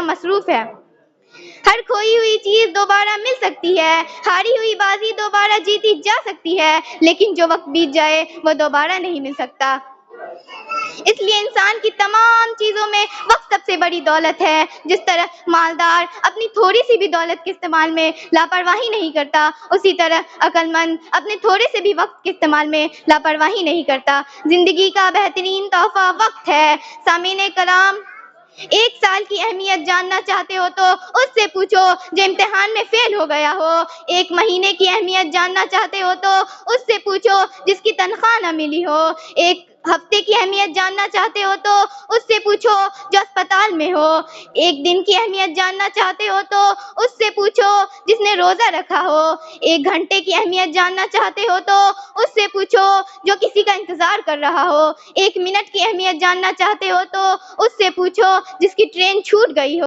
مصروف ہے۔ ہر کھوئی ہوئی چیز دوبارہ مل سکتی ہے، ہاری ہوئی بازی دوبارہ جیتی جا سکتی ہے، لیکن جو وقت بیت جائے وہ دوبارہ نہیں مل سکتا۔ اس لیے انسان کی تمام چیزوں میں وقت سب سے بڑی دولت ہے۔ جس طرح مالدار اپنی تھوڑی سی بھی دولت کے استعمال میں لاپرواہی نہیں کرتا، اسی طرح عقل مند اپنے تھوڑے سے بھی وقت کے استعمال میں لاپرواہی نہیں کرتا۔ زندگی کا بہترین تحفہ وقت ہے۔ سامعین کرام، 1 سال کی اہمیت جاننا چاہتے ہو تو اس سے پوچھو جو امتحان میں فیل ہو گیا ہو۔ 1 مہینے کی اہمیت جاننا چاہتے ہو تو اس سے پوچھو جس کی تنخواہ نہ ملی ہو۔ 1 ہفتے کی اہمیت جاننا چاہتے ہو تو اس سے پوچھو جو اسپتال میں ہو۔ 1 دن کی اہمیت جاننا چاہتے ہو تو اس سے پوچھو جس نے روزہ رکھا ہو۔ 1 گھنٹے کی اہمیت جاننا چاہتے ہو تو اس سے پوچھو جو کسی کا انتظار کر رہا ہو۔ 1 منٹ کی اہمیت جاننا چاہتے ہو تو اس سے پوچھو جس کی ٹرین چھوٹ گئی ہو۔